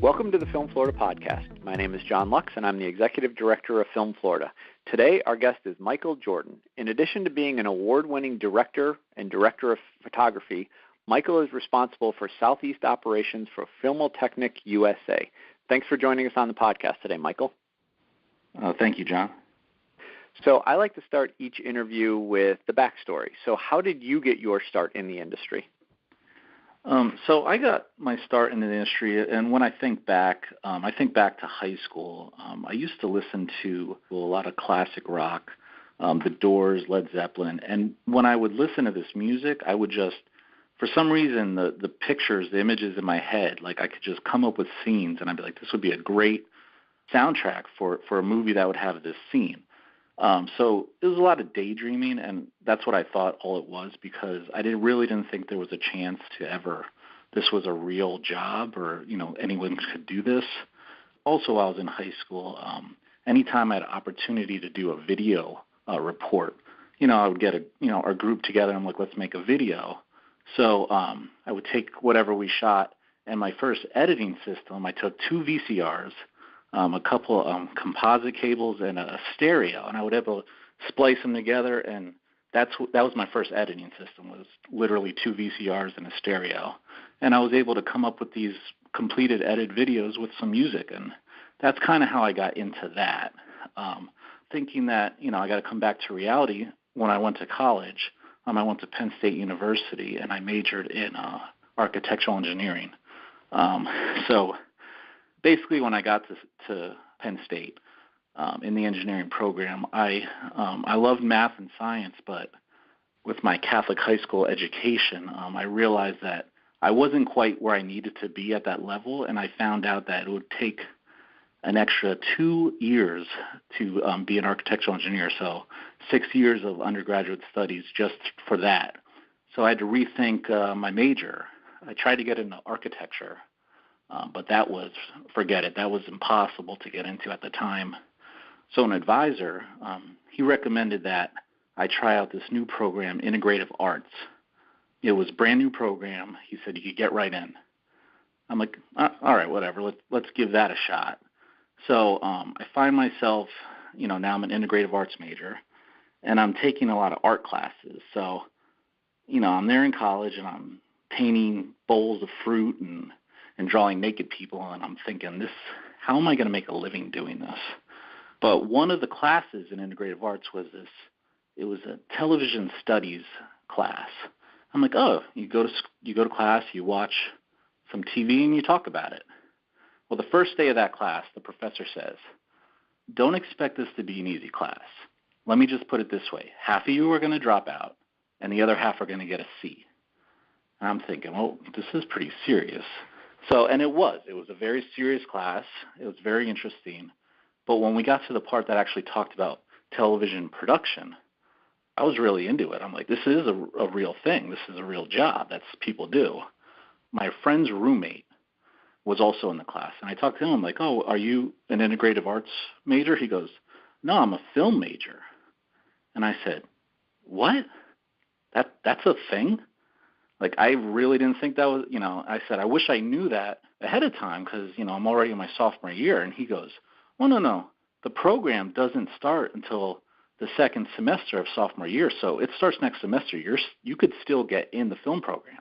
Welcome to the Film Florida podcast. My name is John Lux, and I'm the Executive Director of Film Florida. Today, our guest is Michael Jordan. In addition to being an award-winning director and director of photography, Michael is responsible for Southeast operations for Filmotechnic USA. Thanks for joining us on the podcast today, Michael. Thank you, John. So I like to start each interview with the backstory. So how did you get your start in the industry? So I got my start in the industry, and when I think back to high school. I used to listen to a lot of classic rock, The Doors, Led Zeppelin, and when I would listen to this music, I would just, for some reason, the pictures, the images in my head, like I could just come up with scenes, and I'd be like, this would be a great soundtrack for a movie that would have this scene. So it was a lot of daydreaming, and that's what I thought all it was, because I really didn't think there was a chance to ever, this was a real job or, anyone could do this. Also, while I was in high school, anytime I had an opportunity to do a video report, I would get our group together and I'm like, let's make a video. So I would take whatever we shot, and my first editing system, I took 2 VCRs, a couple composite cables, and a stereo, and I would be able to splice them together, and that was my first editing system, was literally 2 VCRs and a stereo. And I was able to come up with these completed edited videos with some music, and that's kind of how I got into that. Thinking that, I got to come back to reality. When I went to college, I went to Penn State University, and I majored in architectural engineering. So basically, when I got to Penn State in the engineering program, I loved math and science, but with my Catholic high school education, I realized that I wasn't quite where I needed to be at that level, and I found out that it would take an extra 2 years to be an architectural engineer, so 6 years of undergraduate studies just for that. So I had to rethink my major. I tried to get into architecture, but that was, forget it, that was impossible to get into at the time. So an advisor, he recommended that I try out this new program, Integrative Arts. It was a brand new program. He said you could get right in. I'm like, all right, whatever, let's give that a shot. So I find myself, now I'm an integrative arts major, and I'm taking a lot of art classes. So, I'm there in college, and I'm painting bowls of fruit and drawing naked people, and I'm thinking, how am I going to make a living doing this? But one of the classes in integrative arts was it was a television studies class. I'm like, oh, you go to class, you watch some TV, and you talk about it. Well, the first day of that class, the professor says, don't expect this to be an easy class. Let me just put it this way. Half of you are going to drop out, and the other half are going to get a C. And I'm thinking, well, this is pretty serious. So, and it was a very serious class. It was very interesting. But when we got to the part that actually talked about television production, I was really into it. I'm like, this is a real thing. This is a real job. That's people do. My friend's roommate was also in the class, and I talked to him. I'm like, oh, are you an integrative arts major? He goes, no, I'm a film major. And I said, what? That's a thing? Like, I really didn't think that was, I said, I wish I knew that ahead of time because, I'm already in my sophomore year. And he goes, well, no. The program doesn't start until the second semester of sophomore year. So it starts next semester. You could still get in the film program.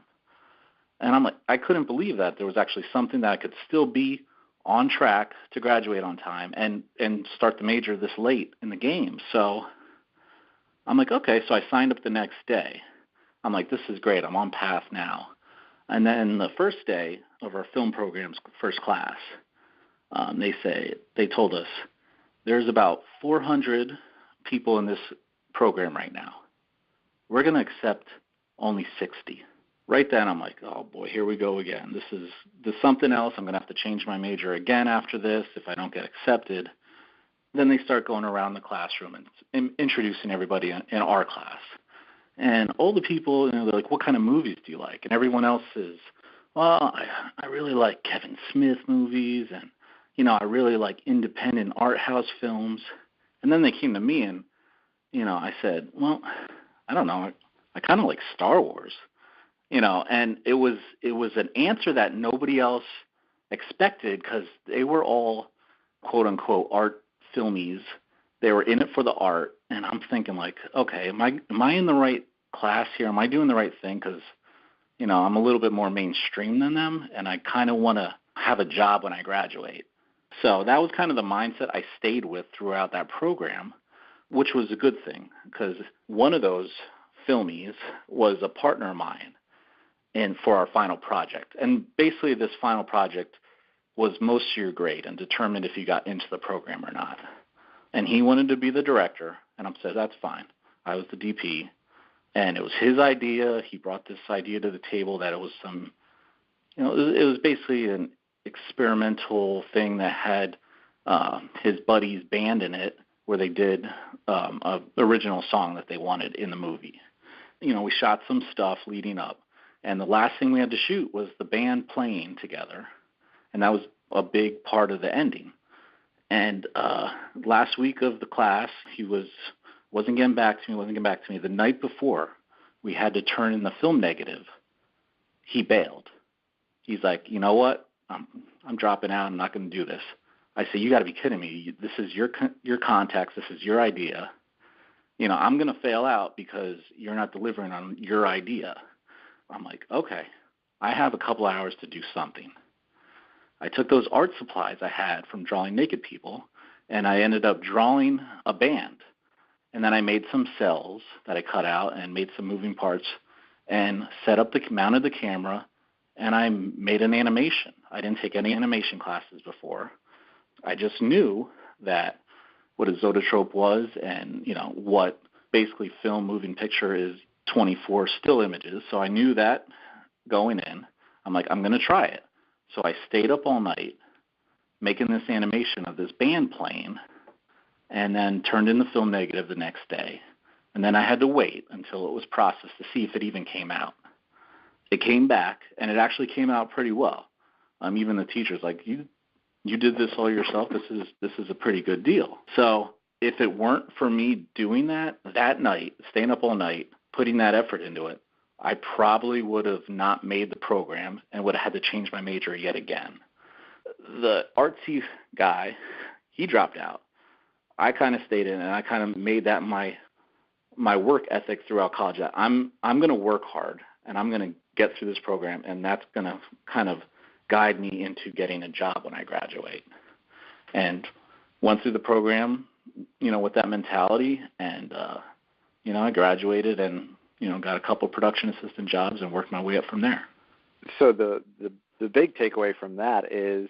And I'm like, I couldn't believe that there was actually something that I could still be on track to graduate on time and start the major this late in the game. So I'm like, okay. So I signed up the next day. I'm like, this is great. I'm on path now. And then the first day of our film program's first class, they told us there's about 400 people in this program right now. We're going to accept only 60. Right then, I'm like, oh boy, here we go again. This is something else. I'm going to have to change my major again after this if I don't get accepted. Then they start going around the classroom and introducing everybody in our class. And all the people, they're like, what kind of movies do you like? And everyone else is, well, I really like Kevin Smith movies, and, I really like independent art house films. And then they came to me and, I said, well, I don't know. I kind of like Star Wars. And it was an answer that nobody else expected because they were all quote-unquote art filmies. They were in it for the art, and I'm thinking like, okay, am I in the right class here? Am I doing the right thing? Because, I'm a little bit more mainstream than them, and I kind of want to have a job when I graduate. So that was kind of the mindset I stayed with throughout that program, which was a good thing because one of those filmies was a partner of mine for our final project. And basically this final project was most of your grade and determined if you got into the program or not. And he wanted to be the director, and I said, that's fine. I was the DP, and it was his idea. He brought this idea to the table that it was it was basically an experimental thing that had his buddy's band in it where they did an original song that they wanted in the movie. We shot some stuff leading up, and the last thing we had to shoot was the band playing together, and that was a big part of the ending. And last week of the class, he wasn't getting back to me. The night before we had to turn in the film negative, he bailed. He's like, you know what? I'm dropping out. I'm not going to do this. I said, you got to be kidding me. This is your context. This is your idea. I'm going to fail out because you're not delivering on your idea. I'm like, okay, I have a couple hours to do something. I took those art supplies I had from drawing naked people, and I ended up drawing a band. And then I made some cells that I cut out and made some moving parts and mounted the camera, and I made an animation. I didn't take any animation classes before. I just knew that what a zoetrope was and, what basically film moving picture is 24 still images. So I knew that going in. I'm like, I'm going to try it. So I stayed up all night making this animation of this band playing and then turned in the film negative the next day. And then I had to wait until it was processed to see if it even came out. It came back, and it actually came out pretty well. Even the teacher's like, you did this all yourself? This is a pretty good deal. So if it weren't for me doing that night, staying up all night, putting that effort into it, I probably would have not made the program and would have had to change my major yet again. The artsy guy, he dropped out. I kind of stayed in, and I kind of made that my work ethic throughout college. That I'm going to work hard, and I'm going to get through this program, and that's going to kind of guide me into getting a job when I graduate. And went through the program, with that mentality, and I graduated and got a couple production assistant jobs and worked my way up from there. So the big takeaway from that is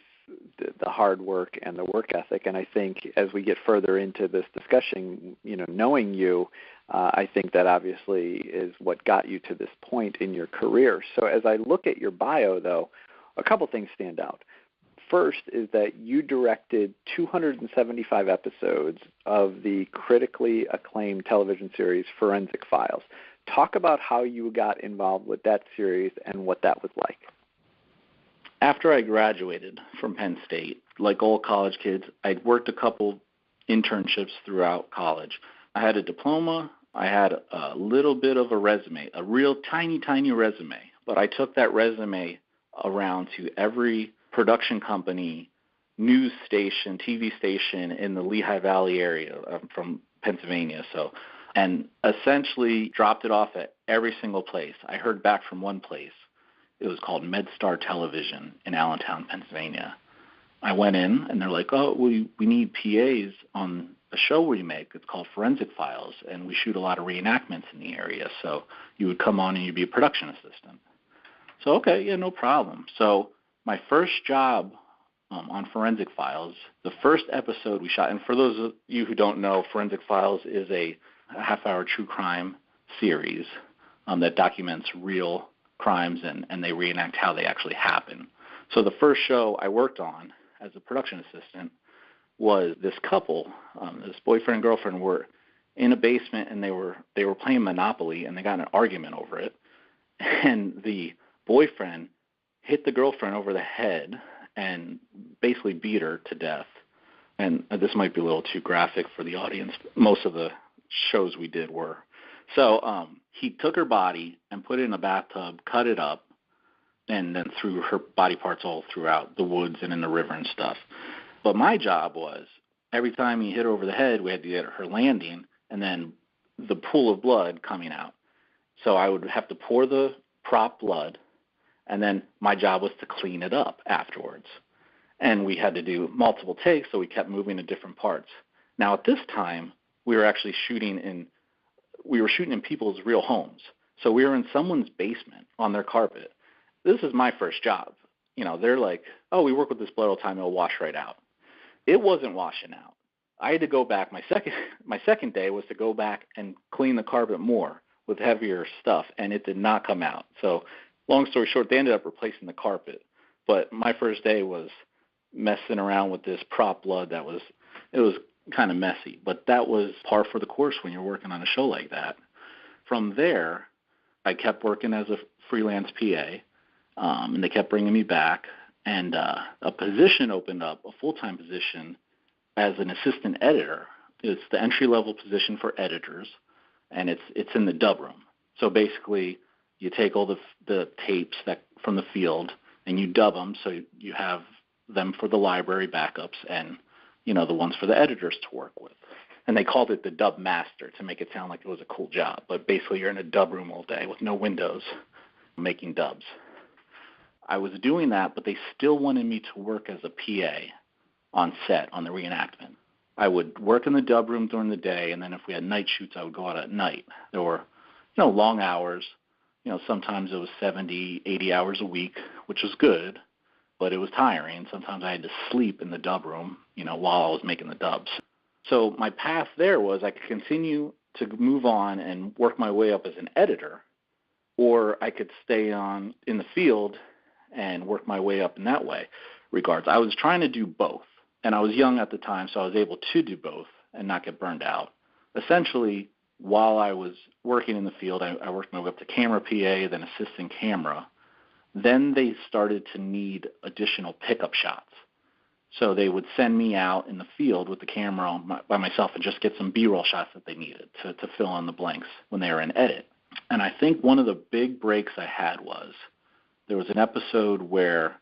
the hard work and the work ethic. And I think as we get further into this discussion, knowing you, I think that obviously is what got you to this point in your career. So as I look at your bio, though, a couple things stand out. First is that you directed 275 episodes of the critically acclaimed television series Forensic Files. Talk about how you got involved with that series and what that was like. After I graduated from Penn State, like all college kids, I'd worked a couple internships throughout college. I had a diploma. I had a little bit of a resume, a real tiny, tiny resume. But I took that resume around to every production company, news station, TV station in the Lehigh Valley area. I'm from Pennsylvania, and essentially dropped it off at every single place. I heard back from one place. It was called MedStar Television in Allentown, Pennsylvania. I went in, and they're like, oh, we need PAs on a show we make. It's called Forensic Files, and we shoot a lot of reenactments in the area. So you would come on and you'd be a production assistant. So, okay, yeah, no problem. So my first job on Forensic Files, the first episode we shot, and for those of you who don't know, Forensic Files is a half-hour true crime series that documents real crimes and they reenact how they actually happen. So the first show I worked on as a production assistant was this couple, this boyfriend and girlfriend were in a basement, and they were playing Monopoly, and they got in an argument over it. And the boyfriend hit the girlfriend over the head and basically beat her to death. And this might be a little too graphic for the audience. Most of the shows we did were. So he took her body and put it in a bathtub, cut it up, and then threw her body parts all throughout the woods and in the river and stuff. But my job was every time he hit her over the head, we had to get her landing and then the pool of blood coming out. So I would have to pour the prop blood, and then my job was to clean it up afterwards. And we had to do multiple takes, so we kept moving to different parts. Now at this time, we were actually shooting in people's real homes. So we were in someone's basement on their carpet. This is my first job. They're like, oh, we work with this blood all the time, it'll wash right out. It wasn't washing out. I had to go back. My second day was to go back and clean the carpet more with heavier stuff, and it did not come out. So long story short, they ended up replacing the carpet. But my first day was messing around with this prop blood it was kind of messy. But that was par for the course when you're working on a show like that. From there, I kept working as a freelance PA, and they kept bringing me back. And a position opened up, a full-time position as an assistant editor. It's the entry-level position for editors, and it's in the dub room. So basically, you take all the tapes from the field and you dub them, so you have them for the library backups and the ones for the editors to work with. And they called it the dub master to make it sound like it was a cool job. But basically, you're in a dub room all day with no windows, making dubs. I was doing that, but they still wanted me to work as a PA on set on the reenactment. I would work in the dub room during the day, and then if we had night shoots, I would go out at night. There were, long hours. Sometimes it was 70, 80 hours a week, which was good, but it was tiring. Sometimes I had to sleep in the dub room, while I was making the dubs. So my path there was I could continue to move on and work my way up as an editor, or I could stay on in the field and work my way up in that way. Regards, I was trying to do both, and I was young at the time, so I was able to do both and not get burned out. Essentially, while I was working in the field, I worked my way up to camera PA, then assistant camera. Then they started to need additional pickup shots. So they would send me out in the field with the camera by myself and just get some B-roll shots that they needed to fill in the blanks when they were in edit. And I think one of the big breaks I had was there was an episode where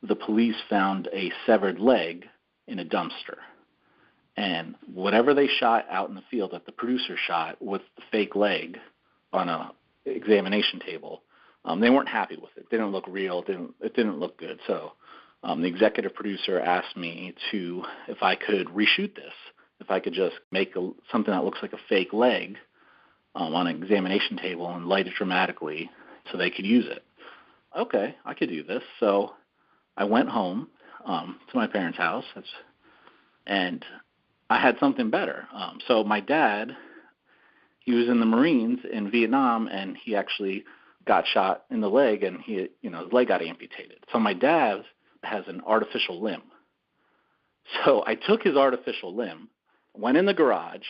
the police found a severed leg in a dumpster. And whatever they shot out in the field that the producer shot with the fake leg on a examination table, they weren't happy with it. It didn't look real. It didn't look good. So the executive producer asked me if I could reshoot this, if I could just make something that looks like a fake leg on an examination table and light it dramatically so they could use it. Okay, I could do this. So I went home to my parents' house, and I had something better. So my dad, he was in the Marines in Vietnam, and he actually got shot in the leg, and his leg got amputated. So my dad has an artificial limb. So I took his artificial limb, went in the garage,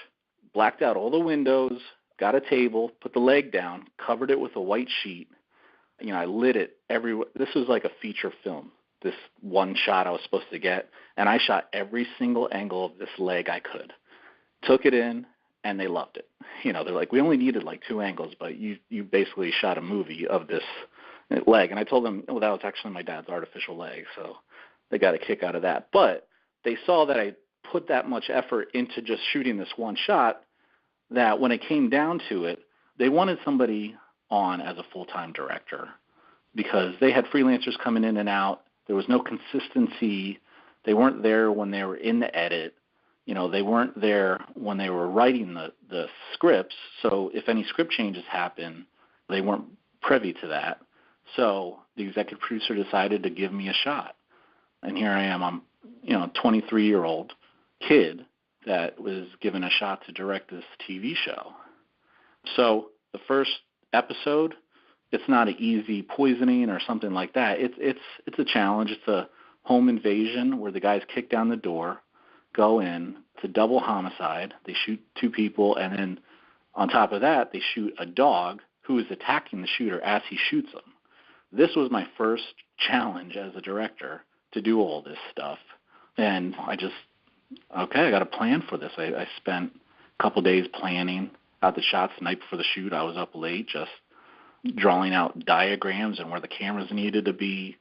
blacked out all the windows, got a table, put the leg down, covered it with a white sheet. I lit it everywhere. This was like a feature film, this one shot I was supposed to get, and I shot every single angle of this leg I could. Took it in, and they loved it. They're like, we only needed like 2 angles, but you basically shot a movie of this leg. And I told them, that was actually my dad's artificial leg, so they got a kick out of that. But they saw that I put that much effort into just shooting this one shot that when it came down to it, they wanted somebody on as a full-time director because they had freelancers coming in and out. There was no consistency. They weren't there when they were in the edit. They weren't there when they were writing the scripts. So if any script changes happen, they weren't privy to that. So the executive producer decided to give me a shot. And here I am. I'm, a 23-year-old kid that was given a shot to direct this TV show. So the first episode, it's not an easy poisoning or something like that. It's a challenge. It's a home invasion where the guys kick down the door, go in. It's a double homicide. They shoot 2 people, and then on top of that, they shoot a dog who is attacking the shooter as he shoots them. This was my first challenge as a director to do all this stuff. And I got a plan for this. I spent a couple days planning out the shots the night before the shoot. I was up late just drawing out diagrams and where the cameras needed to be,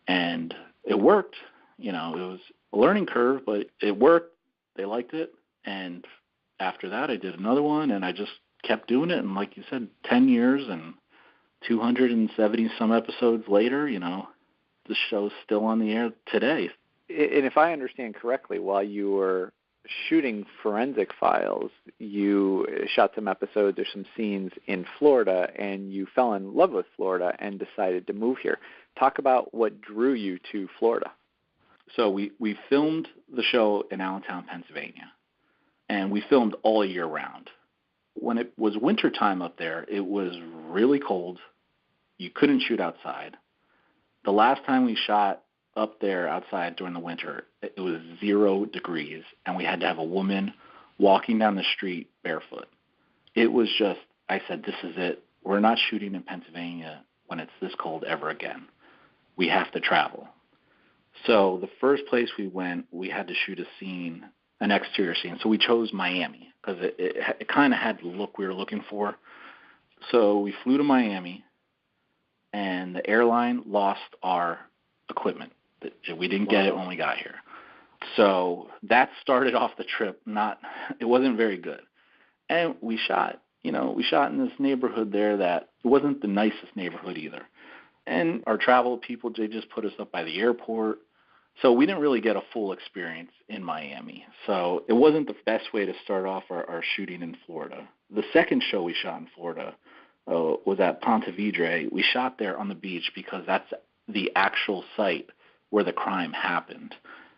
and it worked. It was a learning curve, but it worked. They liked it, and after that, I did another one, and I just kept doing it. And like you said, 10 years and 270 some episodes later, the show's still on the air today. And if I understand correctly, while you were shooting Forensic Files, you shot some episodes or some scenes in Florida, and you fell in love with Florida and decided to move here. Talk about what drew you to Florida. So we filmed the show in Allentown, Pennsylvania, and we filmed all year round. When it was wintertime up there, it was really cold. You couldn't shoot outside. The last time we shot up there outside during the winter, it was 0 degrees, and we had to have a woman walking down the street barefoot. It was just, I said, this is it. We're not shooting in Pennsylvania when it's this cold ever again. We have to travel. So the first place we went, we had to shoot a scene, an exterior scene. So we chose Miami because it kind of had the look we were looking for. So we flew to Miami, and the airline lost our equipment. We didn't get it when we got here. So that started off the trip. It wasn't very good. And we shot in this neighborhood there that it wasn't the nicest neighborhood either. And our travel people, they just put us up by the airport. So we didn't really get a full experience in Miami. So it wasn't the best way to start off our shooting in Florida. The second show we shot in Florida was at Ponte Vedra. We shot there on the beach because that's the actual site where the crime happened.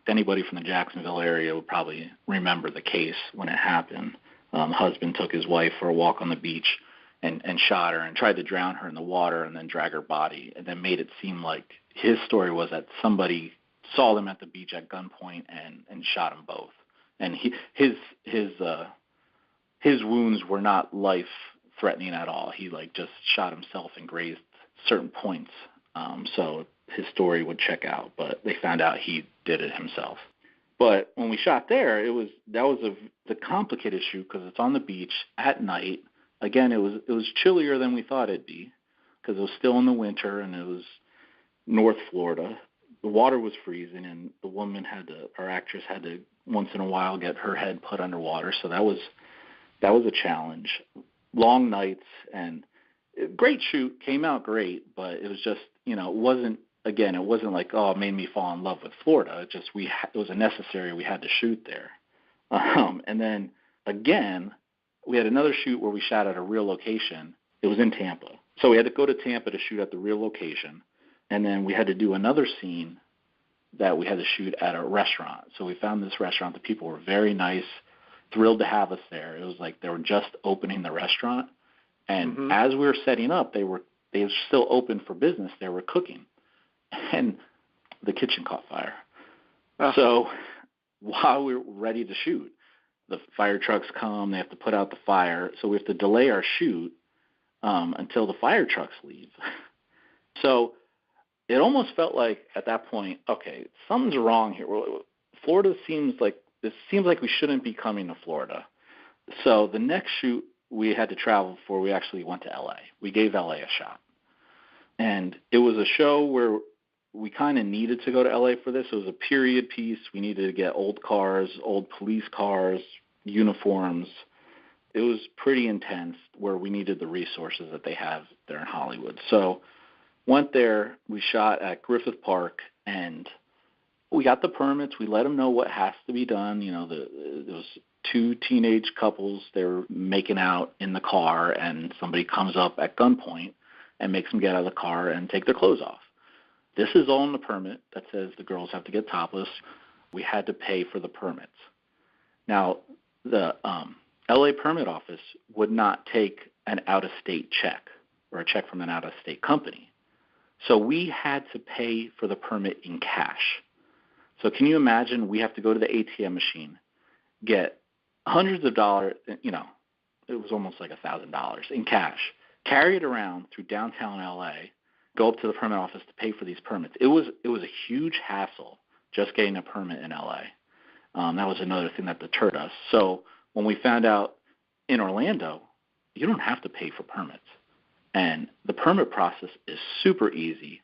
Anybody from the Jacksonville area would probably remember the case when it happened. The husband took his wife for a walk on the beach and shot her and tried to drown her in the water and then drag her body, and then made it seem like his story was that somebody saw them at the beach at gunpoint and shot them both. And his wounds were not life-threatening at all. He just shot himself and grazed certain points. So his story would check out, but they found out he did it himself. But when we shot there, that was the complicated shoot because it's on the beach at night. Again, it was chillier than we thought it'd be because it was still in the winter and it was North Florida. The water was freezing, and the woman our actress had to once in a while get her head put underwater. So that was a challenge. Long nights and great shoot, came out great, but it was just it wasn't like, oh, it made me fall in love with Florida. It was a necessary. We had to shoot there. And then again, we had another shoot where we shot at a real location. It was in Tampa. So we had to go to Tampa to shoot at the real location. And then we had to do another scene that we had to shoot at a restaurant. So we found this restaurant. The people were very nice, thrilled to have us there. It was like they were just opening the restaurant. And as we were setting up, they were still open for business. They were cooking. And the kitchen caught fire. Oh. So while we were ready to shoot, the fire trucks come. They have to put out the fire. So we have to delay our shoot until the fire trucks leave. So it almost felt like at that point, okay, something's wrong here. Florida seems like we shouldn't be coming to Florida. So the next shoot we had to travel for, we actually went to L.A. We gave L.A. a shot. And it was a show where we kind of needed to go to L.A. for this. It was a period piece. We needed to get old cars, old police cars, uniforms. It was pretty intense where we needed the resources that they have there in Hollywood. So went there. We shot at Griffith Park, and we got the permits. We let them know what has to be done. There was 2 teenage couples. They were making out in the car, and somebody comes up at gunpoint and makes them get out of the car and take their clothes off. This is all in the permit that says the girls have to get topless. We had to pay for the permits. Now, the L.A. permit office would not take an out-of-state check or a check from an out-of-state company. So we had to pay for the permit in cash. So can you imagine we have to go to the ATM machine, get hundreds of dollars, it was almost like $1,000 in cash, carry it around through downtown L.A., go up to the permit office to pay for these permits. It was a huge hassle just getting a permit in L.A. That was another thing that deterred us. So when we found out in Orlando, you don't have to pay for permits. And the permit process is super easy.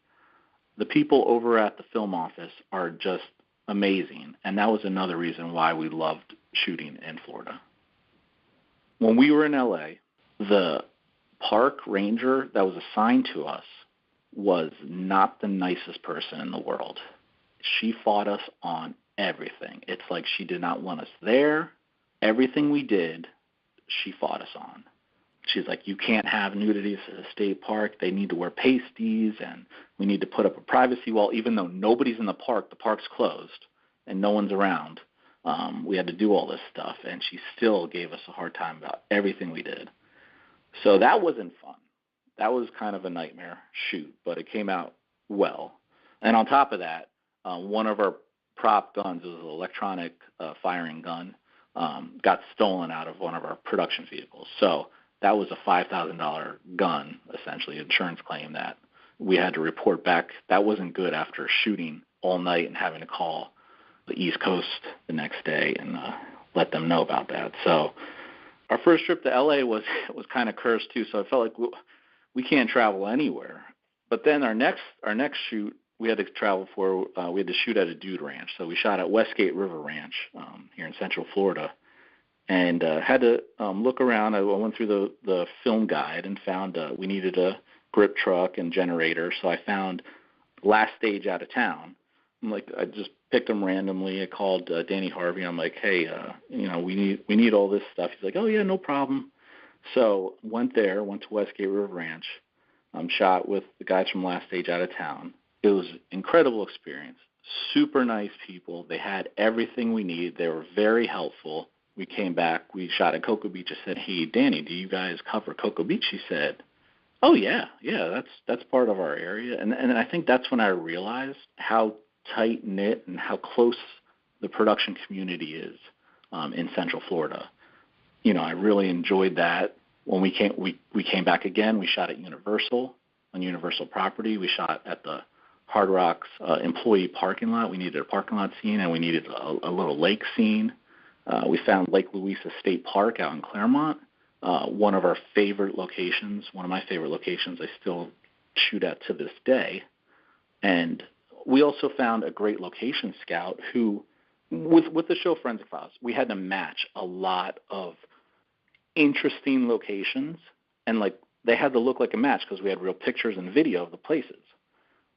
The people over at the film office are just amazing, and that was another reason why we loved shooting in Florida. When we were in LA, the park ranger that was assigned to us was not the nicest person in the world. She fought us on everything. It's like she did not want us there. Everything we did, she fought us on. She's like, you can't have nudities at a state park. They need to wear pasties, and we need to put up a privacy wall. Even though nobody's in the park's closed, and no one's around. We had to do all this stuff, and she still gave us a hard time about everything we did. So that wasn't fun. That was kind of a nightmare shoot, but it came out well. And on top of that, one of our prop guns, it was an electronic firing gun, got stolen out of one of our production vehicles. So that was a $5,000 gun, essentially, insurance claim that we had to report back. That wasn't good after shooting all night and having to call the East Coast the next day and let them know about that. So our first trip to LA was kind of cursed too. So I felt like we can't travel anywhere. But then our next shoot we had to travel for, we had to shoot at a dude ranch. So we shot at Westgate River Ranch here in Central Florida, and had to look around. I went through the film guide and found we needed a grip truck and generator. So I found Last Stage Out of Town. I just picked them randomly. I called Danny Harvey. I'm like, hey, we need all this stuff. He's like, oh yeah, no problem. So went to Westgate River Ranch, shot with the guys from Last Stage Out of Town. It was an incredible experience. Super nice people. They had everything we needed. They were very helpful. We came back. We shot at Cocoa Beach. I said, hey, Danny, do you guys cover Cocoa Beach? He said, oh yeah, that's part of our area. And I think that's when I realized how tight-knit and how close the production community is in Central Florida. I really enjoyed that. When we came back again, we shot at Universal, on Universal property. We shot at the Hard Rock's employee parking lot. We needed a parking lot scene, and we needed a little lake scene. We found Lake Louisa State Park out in Claremont, one of my favorite locations. I still shoot at to this day. And we also found a great location scout who, with the show Forensic Files, we had to match a lot of interesting locations, and they had to look like a match because we had real pictures and video of the places.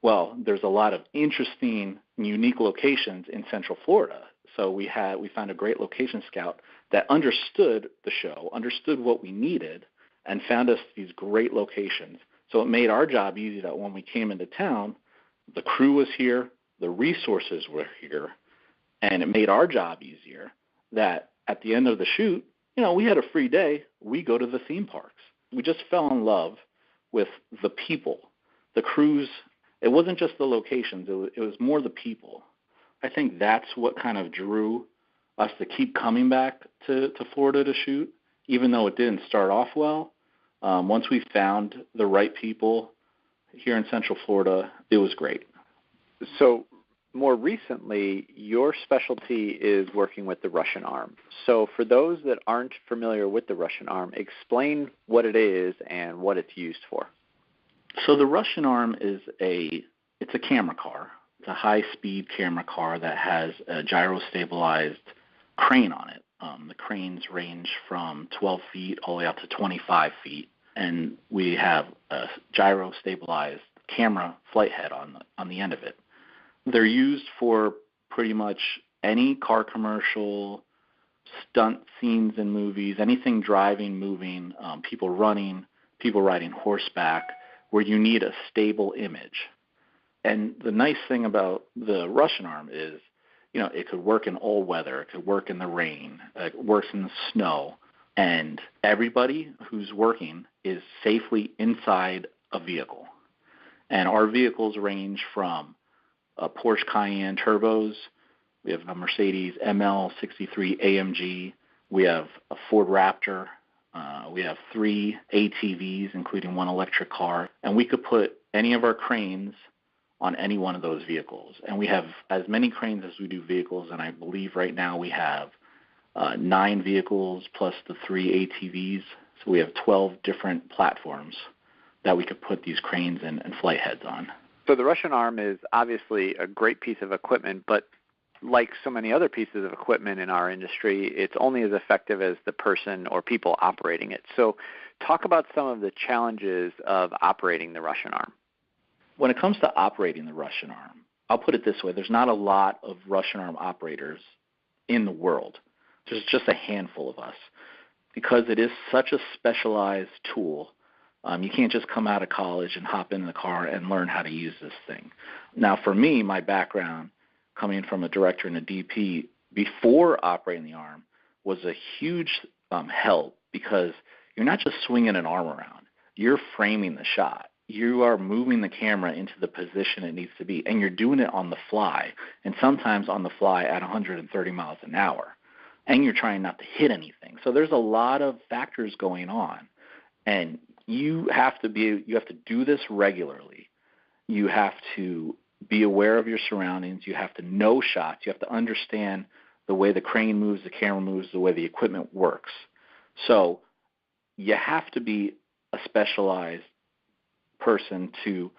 Well, there's a lot of interesting and unique locations in Central Florida. So we found a great location scout that understood the show, understood what we needed, and found us these great locations. So it made our job easy that when we came into town, the crew was here, the resources were here, and it made our job easier that at the end of the shoot, we had a free day. We go to the theme parks. We just fell in love with the people, the crews. It wasn't just the locations. It was more the people. I think that's what kind of drew us to keep coming back to Florida to shoot, even though it didn't start off well. Once we found the right people here in Central Florida, it was great. So more recently, your specialty is working with the Russian Arm. So for those that aren't familiar with the Russian Arm, explain what it is and what it's used for. So the Russian Arm is it's a camera car. It's a high-speed camera car that has a gyro-stabilized crane on it. The cranes range from 12 feet all the way up to 25 feet, and we have a gyro-stabilized camera flight head on the end of it. They're used for pretty much any car commercial, stunt scenes in movies, anything driving, moving, people running, people riding horseback, where you need a stable image. And the nice thing about the Russian Arm is, it could work in all weather. It could work in the rain. It works in the snow. And everybody who's working is safely inside a vehicle. And our vehicles range from a Porsche Cayenne turbos. We have a Mercedes ML63 AMG. We have a Ford Raptor. We have 3 ATVs, including 1 electric car. And we could put any of our cranes on any one of those vehicles. And we have as many cranes as we do vehicles, and I believe right now we have 9 vehicles plus the 3 ATVs. So we have 12 different platforms that we could put these cranes and flight heads on. So the Russian arm is obviously a great piece of equipment, but like so many other pieces of equipment in our industry, it's only as effective as the person or people operating it. So talk about some of the challenges of operating the Russian arm. When it comes to operating the Russian arm, I'll put it this way. There's not a lot of Russian arm operators in the world. There's just a handful of us because it is such a specialized tool. You can't just come out of college and hop in the car and learn how to use this thing. Now, for me, my background, coming from a director and a DP before operating the arm, was a huge help because you're not just swinging an arm around. You're framing the shot. You are moving the camera into the position it needs to be, and you're doing it on the fly, and sometimes on the fly at 130 miles an hour, and you're trying not to hit anything. So there's a lot of factors going on, and you have to do this regularly. You have to be aware of your surroundings. You have to know shots. You have to understand the way the crane moves, the camera moves, the way the equipment works. So you have to be a specialized person to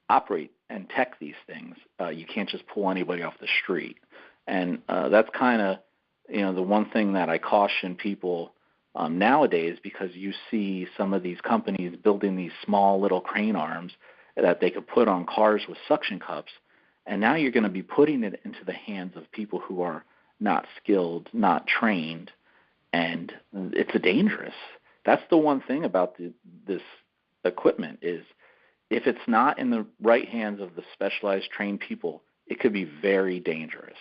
operate and tech these things. You can't just pull anybody off the street. And that's kind of, the one thing that I caution people nowadays, because you see some of these companies building these small little crane arms that they could put on cars with suction cups, and now you're going to be putting it into the hands of people who are not skilled, not trained, and it's dangerous. That's the one thing about this equipment is if it's not in the right hands of the specialized trained people, it could be very dangerous.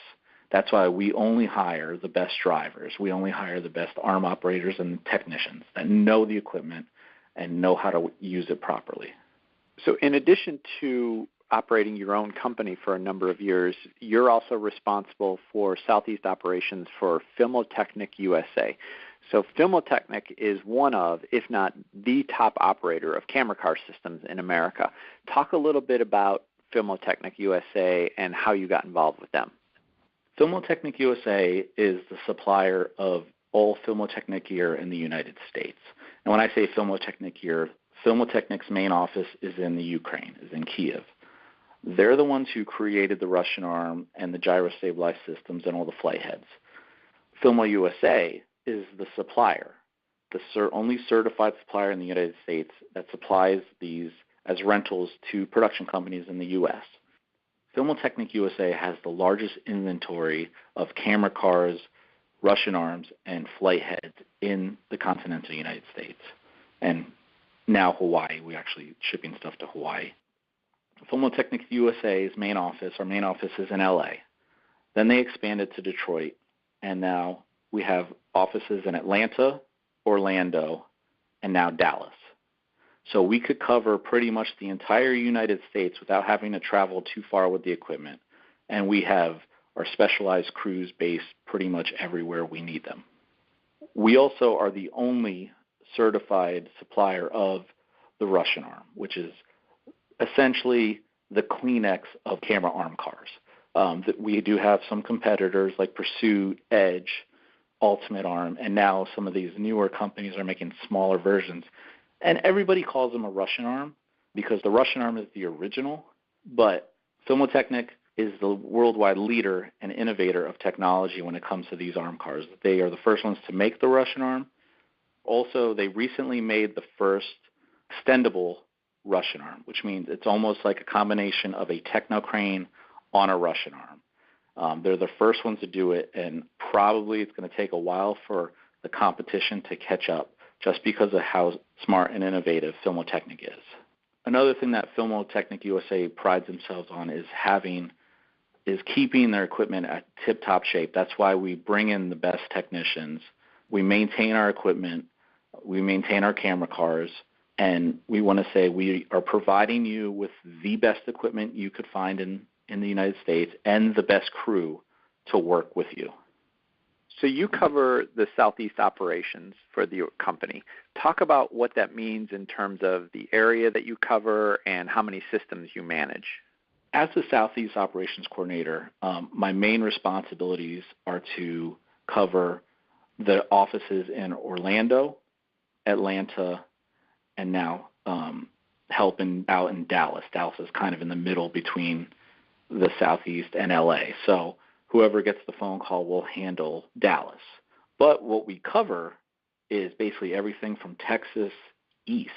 That's why we only hire the best drivers. We only hire the best arm operators and technicians that know the equipment and know how to use it properly. So in addition to operating your own company for a number of years, you're also responsible for Southeast operations for Filmotechnic USA. So Filmotechnic is one of, if not the top operator of camera car systems in America. Talk a little bit about Filmotechnic USA and how you got involved with them. Filmotechnic USA is the supplier of all Filmotechnic gear in the United States. And when I say Filmotechnic gear, Filmotechnic's main office is in the Ukraine, is in Kiev. They're the ones who created the Russian arm and the gyro-stabilized systems and all the flight heads. Filmo USA is the supplier, the only certified supplier in the United States that supplies these as rentals to production companies in the U.S. Filmotechnic USA has the largest inventory of camera cars, Russian arms, and flight heads in the continental United States. And now Hawaii, we're actually shipping stuff to Hawaii. Filmotechnic USA's main office, our main office is in LA. Then they expanded to Detroit, and now we have offices in Atlanta, Orlando, and now Dallas. So we could cover pretty much the entire United States without having to travel too far with the equipment. And we have our specialized crews based pretty much everywhere we need them. We also are the only certified supplier of the Russian arm, which is essentially the Kleenex of camera arm cars. We do have some competitors like Pursuit, Edge, Ultimate Arm, and now some of these newer companies are making smaller versions. And everybody calls them a Russian arm because the Russian arm is the original, but Filmotechnic is the worldwide leader and innovator of technology when it comes to these arm cars. They are the first ones to make the Russian arm. Also, they recently made the first extendable Russian arm, which means it's almost like a combination of a techno crane on a Russian arm. They're the first ones to do it, and probably it's going to take a while for the competition to catch up just because of how smart and innovative Filmotechnic is. Another thing that Filmotechnic USA prides themselves on is keeping their equipment at tip-top shape. That's why we bring in the best technicians. We maintain our equipment. We maintain our camera cars. And we want to say we are providing you with the best equipment you could find in the United States and the best crew to work with you. So you cover the Southeast operations for the company. Talk about what that means in terms of the area that you cover and how many systems you manage. As the Southeast Operations Coordinator, my main responsibilities are to cover the offices in Orlando, Atlanta, and now helping out in Dallas. Dallas is kind of in the middle between the Southeast and LA. So whoever gets the phone call will handle Dallas. But what we cover is basically everything from Texas east,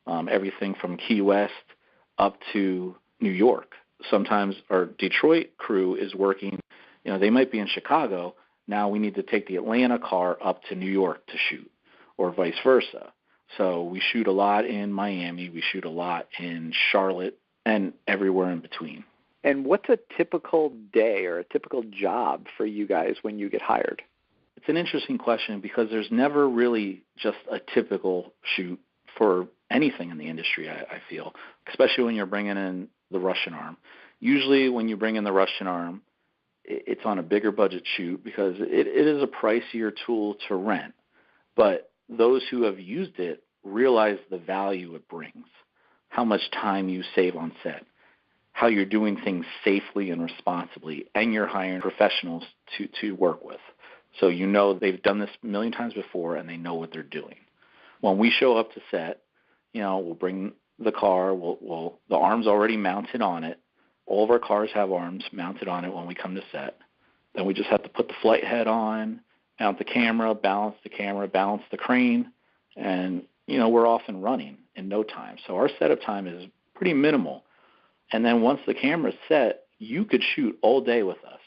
everything from Key West up to New York. Sometimes our Detroit crew is working, they might be in Chicago. Now we need to take the Atlanta car up to New York to shoot, or vice versa. So we shoot a lot in Miami, we shoot a lot in Charlotte, and everywhere in between. And what's a typical day or a typical job for you guys when you get hired? It's an interesting question because there's never really just a typical shoot for anything in the industry, I feel, especially when you're bringing in the Russian arm. Usually when you bring in the Russian arm, it's on a bigger budget shoot because it is a pricier tool to rent. But those who have used it realize the value it brings, how much time you save on set, how you're doing things safely and responsibly, and you're hiring professionals to work with. So they've done this a million times before and they know what they're doing. When we show up to set, we'll bring the car, the arm's already mounted on it. All of our cars have arms mounted on it when we come to set. Then we just have to put the flight head on, mount the camera, balance the crane, and, we're off and running in no time. So our setup time is pretty minimal. And then once the camera's set, you could shoot all day with us.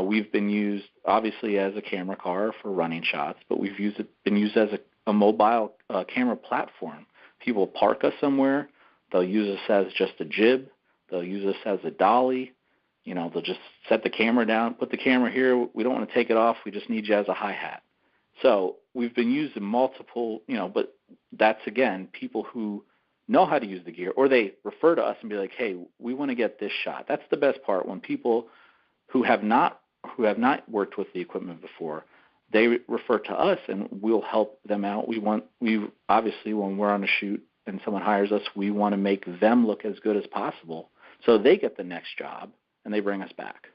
We've been used, obviously, as a camera car for running shots, but we've been used as a mobile camera platform. People park us somewhere. They'll use us as just a jib. They'll use us as a dolly. They'll just set the camera down, put the camera here. We don't want to take it off. We just need you as a hi-hat. So we've been used in multiple, but that's, again, people who know how to use the gear, or they refer to us and be like, hey, we want to get this shot. That's the best part. When people who have not worked with the equipment before, they refer to us and we'll help them out. We obviously, when we're on a shoot and someone hires us, we want to make them look as good as possible so they get the next job and they bring us back.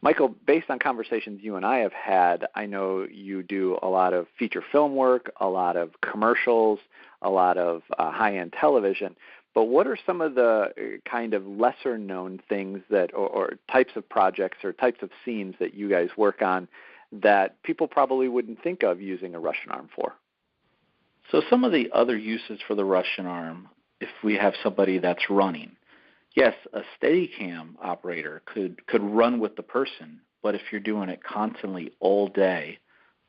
Michael, based on conversations you and I have had, I know you do a lot of feature film work, a lot of commercials, a lot of high-end television. But what are some of the kind of lesser-known things that, or types of projects or types of scenes that you guys work on that people probably wouldn't think of using a Russian arm for? So some of the other uses for the Russian arm, if we have somebody that's running, yes, a Steadicam operator could run with the person, but if you're doing it constantly all day,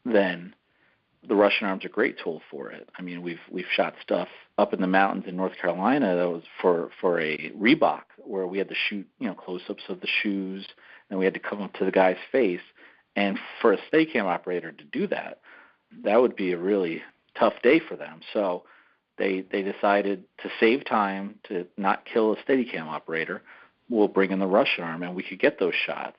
then the Russian arm's a great tool for it. I mean, we've shot stuff up in the mountains in North Carolina that was for a Reebok where we had to shoot, close-ups of the shoes, and we had to come up to the guy's face. And for a Steadicam operator to do that, that would be a really tough day for them. So they decided to save time, to not kill a Steadicam operator. We'll bring in the Russian arm, and we could get those shots.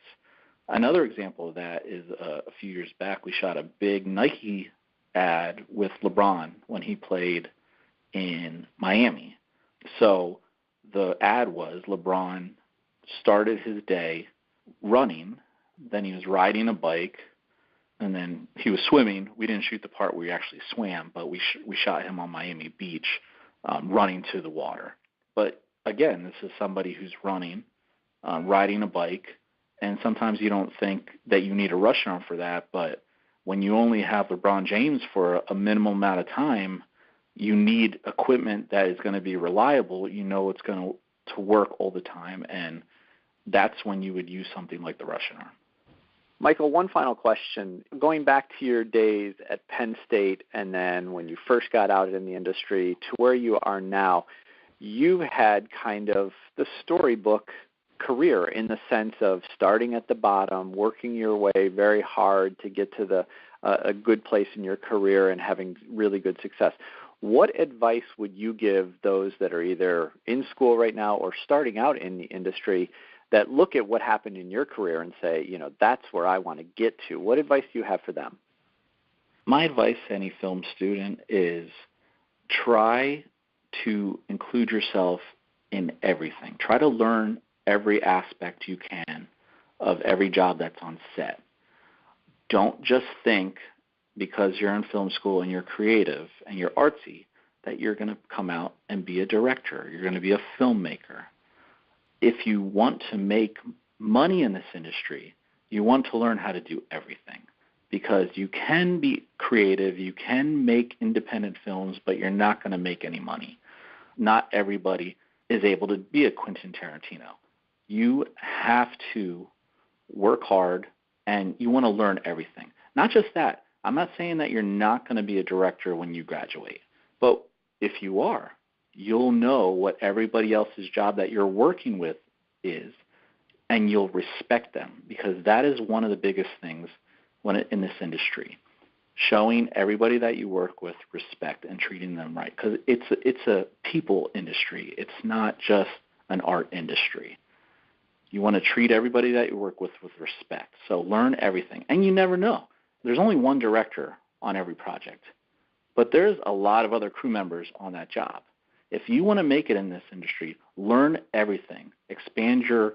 Another example of that is a few years back, we shot a big Nike ad with LeBron when he played in Miami. So the ad was LeBron started his day running, then he was riding a bike, and then he was swimming. We didn't shoot the part where he actually swam, but we shot him on Miami Beach running to the water. But again, this is somebody who's running, riding a bike, and sometimes you don't think that you need a Russian arm for that, but when you only have LeBron James for a minimum amount of time, you need equipment that is going to be reliable. It's going to work all the time, and that's when you would use something like the Russian arm. Michael, one final question. Going back to your days at Penn State and then when you first got out in the industry to where you are now, you had kind of the storybook career in the sense of starting at the bottom, working your way very hard to get to a good place in your career and having really good success. What advice would you give those that are either in school right now or starting out in the industry that look at what happened in your career and say, that's where I want to get to? What advice do you have for them? My advice to any film student is try to include yourself in everything. Try to learn every aspect you can of every job that's on set. Don't just think because you're in film school and you're creative and you're artsy that you're going to come out and be a director. You're going to be a filmmaker. If you want to make money in this industry, you want to learn how to do everything, because you can be creative, you can make independent films, but you're not going to make any money. Not everybody is able to be a Quentin Tarantino. You have to work hard, and you want to learn everything. Not just that. I'm not saying that you're not going to be a director when you graduate, but if you are, you'll know what everybody else's job that you're working with is, and you'll respect them, because that is one of the biggest things in this industry, showing everybody that you work with respect and treating them right, because it's a people industry. It's not just an art industry. You want to treat everybody that you work with respect. So learn everything, and you never know. There's only one director on every project, but there's a lot of other crew members on that job. If you want to make it in this industry, learn everything. Expand your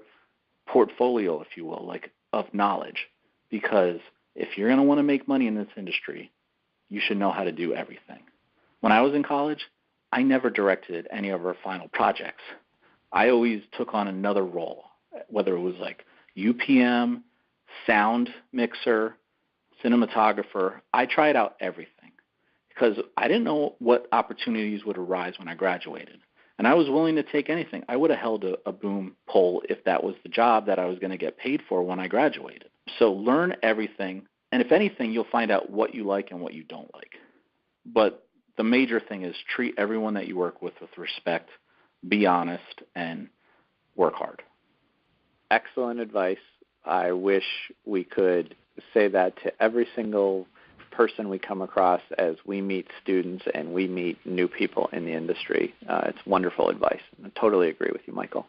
portfolio, if you will, like of knowledge, because if you're going to want to make money in this industry, you should know how to do everything. When I was in college, I never directed any of our final projects. I always took on another role, whether it was like UPM, sound mixer, cinematographer. I tried out everything because I didn't know what opportunities would arise when I graduated. And I was willing to take anything. I would have held a boom pole if that was the job that I was going to get paid for when I graduated. So learn everything, and if anything, you'll find out what you like and what you don't like. But the major thing is treat everyone that you work with respect, be honest, and work hard. Excellent advice. I wish we could say that to every single person we come across as we meet students and we meet new people in the industry. It's wonderful advice. I totally agree with you, Michael.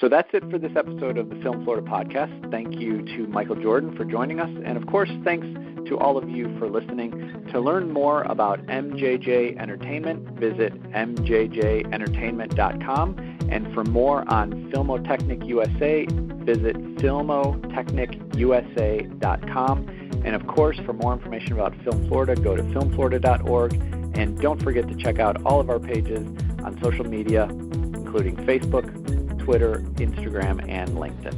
So that's it for this episode of the Film Florida podcast. Thank you to Michael Jordan for joining us. And of course, thanks to all of you for listening. To learn more about MJJ Entertainment, visit mjjentertainment.com. And for more on Filmotechnic USA, visit filmotechnicusa.com. And of course, for more information about Film Florida, go to filmflorida.org. And don't forget to check out all of our pages on social media, including Facebook, Twitter, Instagram, and LinkedIn.